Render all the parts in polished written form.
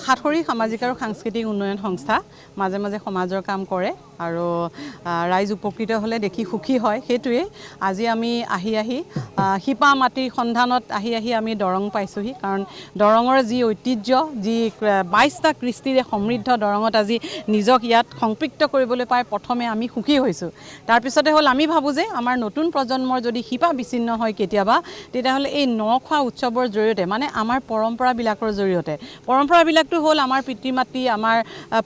সাতসৰী সামাজিক আৰু সাংস্কৃতিক উন্নয়ন সংস্থা মাজে মাজে সমাজৰ কাম কৰে আৰু ৰাইজ উপকৃত হ'লে দেখি সুখী হয় সেইটোৱে আজি আমি আহি শিপা মাটিৰ সন্ধানত আহি আমি দৰং পাইছোহি কাৰণ দৰঙৰ যি ঐতিহ্য যি 22টা কৃষ্টিৰে সমৃদ্ধ দৰঙত আজি নিজক ইয়াত সংপৃক্ত কৰিবলৈ পাই প্ৰথমে আমি সুখী হৈছোঁ তাৰপিছতে হ'ল আমি ভাবোঁ যে আমাৰ নতুন প্ৰজন্মৰ যদি শিপা বিচ্ছিন্ন হয় কেতিয়াবা তেতিয়াহ'লে এই নখোৱা উৎসৱৰ জৰিয়তে মানে আমাৰ পৰম্পৰাবিলাকৰ জৰিয়তে পৰম্পৰাবিলাকটো হ'ল আমাৰ পিতৃ মাতৃ আমাৰ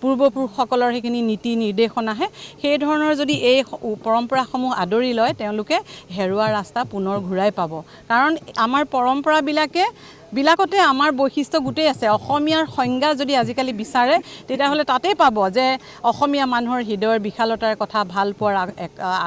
পূৰ্বপুৰুষসকলৰ সেইখিনি নীতি নিৰ্দেশনাহে সেই ধৰণৰ যদি এই পৰম্পৰাসমূহ আদৰি লয় তেওঁলোকে হেৰুৱা ৰাস্তা পুনৰ ঘূৰাই পাব কাৰণ আমাৰ পৰম্পৰাবিলাকতে আমাৰ বৈশিষ্ট্য গোটেই আছে অসমীয়াৰ সংজ্ঞা যদি আজিকালি বিচাৰে তেতিয়াহ'লে তাতেই পাব যে অসমীয়া মানুহৰ হৃদয়ৰ বিশালতাৰ কথা ভাল পোৱাৰ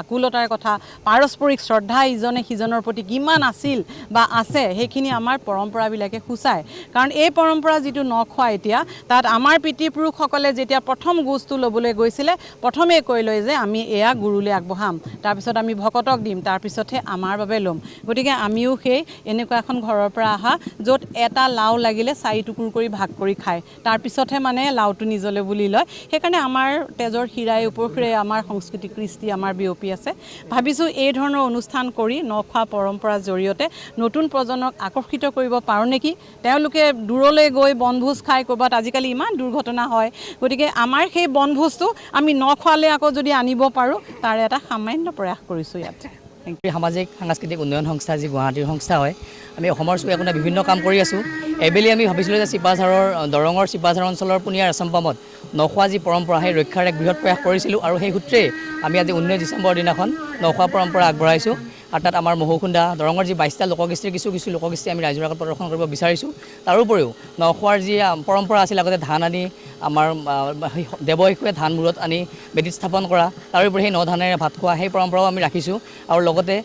আকুলতাৰ কথা পাৰস্পৰিক শ্ৰদ্ধা ইজনে সিজনৰ প্ৰতি কিমান আছিল বা আছে সেইখিনি আমাৰ পৰম্পৰাবিলাকে সূচায় কাৰণ এই পৰম্পৰা যিটো নখোৱা এতিয়া তাত আমাৰ পিতৃপুৰুষসকলে যেতিয়া প্ৰথম গোজটো ল'বলৈ গৈছিলে প্ৰথমে কৈ লয় যে আমি এয়া গুৰুলৈ আগবঢ়াম তাৰপিছত আমি ভকতক দিম তাৰপিছতহে আমাৰ বাবে ল'ম গতিকে আমিও সেই এনেকুৱা এখন ঘৰৰ পৰা অহা য'ত এটা লাও লাগিলে 4 টুকুৰ কৰি ভাগ কৰি খায় তাৰপিছতহে মানে লাওটো নিজলৈ বুলি লয় সেইকাৰণে আমাৰ তেজৰ শিৰাই উপশিৰে আমাৰ সংস্কৃতি কৃষ্টি আমাৰ বিয়পি আছে ভাবিছোঁ এই ধৰণৰ অনুষ্ঠান কৰি নখোৱা পৰম্পৰাৰ জৰিয়তে নতুন প্ৰজন্মক আকৰ্ষিত কৰিব পাৰোঁ নেকি তেওঁলোকে দূৰলৈ গৈ বনভোজ খাই ক'ৰবাত আজিকালি ইমান দুৰ্ঘটনা হয় গতিকে আমাৰ সেই বনভোজটো আমি নখোৱালে আকৌ যদি আনিব পাৰোঁ তাৰ এটা সামান্য প্ৰয়াস কৰিছোঁ ইয়াত সামাজিক সাংস্কৃতিক উন্নয়ন সংস্থা যি গুৱাহাটীৰ সংস্থা হয় আমি অসমৰ চুকে-কোণে বিভিন্ন কাম কৰি আছোঁ এইবেলি আমি ভাবিছিলোঁ যে দৰঙৰ চিপাঝাৰ অঞ্চলৰ পুনিয়াৰ আচামপামত নখোৱা যি পৰম্পৰা সেই ৰক্ষাৰ এক বৃহৎ প্ৰয়াস কৰিছিলোঁ আৰু সেই সূত্ৰে আমি আজি 19 ডিচেম্বৰ দিনাখন নখোৱা পৰম্পৰা আগবঢ়াইছোঁ আৰু তাত আমাৰ মহৌখুন্দা দৰঙৰ যি 22টা লোকগোষ্ঠীৰ কিছু লোকগোষ্ঠী আমি ৰাইজৰ আগত প্ৰদৰ্শন কৰিব বিচাৰিছোঁ তাৰোপৰিও নখোৱাৰ যি পৰম্পৰা আছিল আগতে ধান আনি আমাৰ দেৱশিশুৱে ধান মূৰত আনি বেদীত স্থাপন কৰা তাৰোপৰি সেই ধানেৰে ভাত খোৱা সেই পৰম্পৰাও আমি ৰাখিছোঁ আৰু লগতে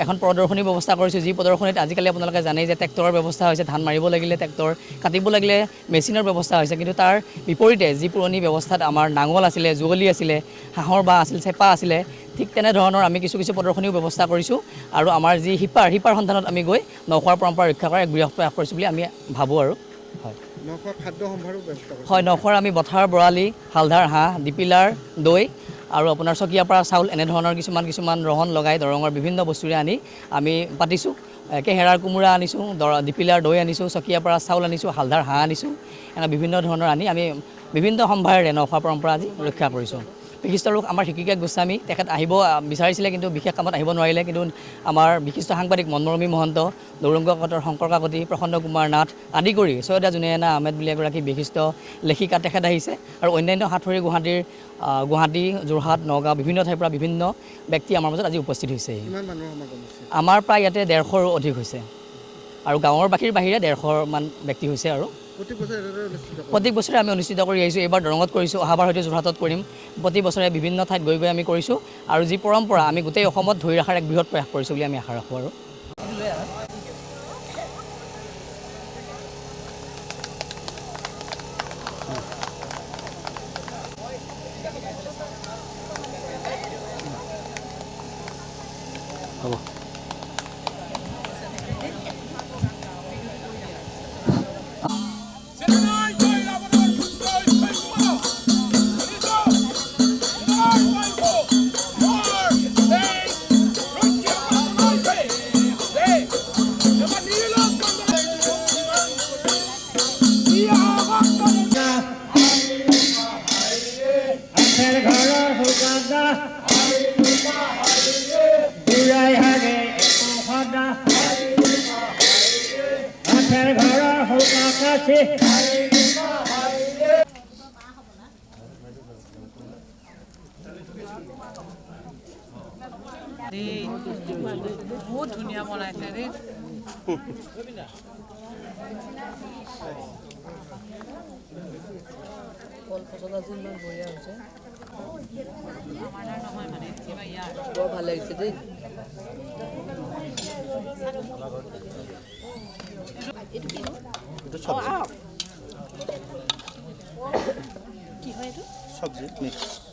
এখন প্ৰদৰ্শনী ব্যৱস্থা কৰিছোঁ যি প্ৰদৰ্শনীত আজিকালি আপোনালোকে জানেই যে ট্ৰেক্টৰৰ ব্যৱস্থা হৈছে ধান মাৰিব লাগিলে ট্ৰেক্টৰ কাটিব লাগিলে মেচিনৰ ব্যৱস্থা হৈছে কিন্তু তাৰ বিপৰীতে যি পুৰণি ব্যৱস্থাত আমাৰ নাঙল আছিলে যুঁৱলি আছিলে হাঁহৰ বাঁহ আছিল চেপা আছিলে ঠিক তেনেধৰণৰ আমি কিছু প্ৰদৰ্শনীও ব্যৱস্থা কৰিছোঁ আৰু আমাৰ যি শিপাৰ সন্ধানত আমি গৈ নখোৱাৰ পৰম্পৰা ৰক্ষা কৰাৰ এক বৃহৎ প্ৰয়াস কৰিছোঁ বুলি আমি ভাবোঁ আৰু নখোৱা খাদ্য সম্ভাৰো ব্যৱস্থা কৰিছোঁ হয় নখোৱাৰ আমি বঠাৰ বৰালি হালধাৰ হাঁহ ডিপিলাৰ দৈ আৰু আপোনাৰ চকীয়াৰ পৰা চাউল এনেধৰণৰ কিছুমান ৰহন লগাই দৰঙৰ বিভিন্ন বস্তুৰে আনি আমি পাতিছোঁ কেহেৰাৰ কোমোৰা আনিছোঁ ডিপিলাৰ দৈ আনিছোঁ চকীয়াৰ পৰা চাউল আনিছোঁ হালধাৰ হাঁহ আনিছোঁ এনে বিভিন্ন ধৰণৰ আনি আমি বিভিন্ন সম্ভাৰেৰে নখোৱা পৰম্পৰা আজি ৰক্ষা কৰিছোঁ বিশিষ্ট লোক আমাৰ হিকিকা গোস্বামী তেখেত আহিব বিচাৰিছিলে কিন্তু বিশেষ কামত আহিব নোৱাৰিলে কিন্তু আমাৰ বিশিষ্ট সাংবাদিক মনোৰমী মহন্ত দৌৰংগকটৰ শংকৰ কাকতি প্ৰসন্ন কুমাৰ নাথ আদি কৰি সৈয়দা জুনেনা আহমেদ বুলি এগৰাকী বিশিষ্ট লেখিকা তেখেত আহিছে আৰু অন্যান্য সাতসৰী গুৱাহাটী যোৰহাট নগাঁও বিভিন্ন ঠাইৰ পৰা বিভিন্ন ব্যক্তি আমাৰ মাজত আজি উপস্থিত হৈছে আমাৰ প্ৰায় ইয়াতে 150ৰো অধিক হৈছে আৰু গাঁৱৰ বাকীৰ বাহিৰে 150মান ব্যক্তি হৈছে আৰু প্ৰত্যেক বছৰে আমি অনুষ্ঠিত কৰি আহিছোঁ এইবাৰ দৰঙত কৰিছোঁ অহাবাৰ হয়তো যোৰহাটত কৰিম প্ৰতি বছৰে বিভিন্ন ঠাইত গৈ আমি কৰিছোঁ আৰু যি পৰম্পৰা আমি গোটেই অসমত ধৰি ৰখাৰ এক বৃহৎ প্ৰয়াস কৰিছোঁ বুলি আমি আশা ৰাখোঁ আৰু হ'ব বহুত ধুনীয়া বনাইছে দেই কল পচলা যে ইমান বঢ়িয়া হৈছে বৰ ভাল লাগিছে দেই কি হয় এইটো চব্জি মিক্স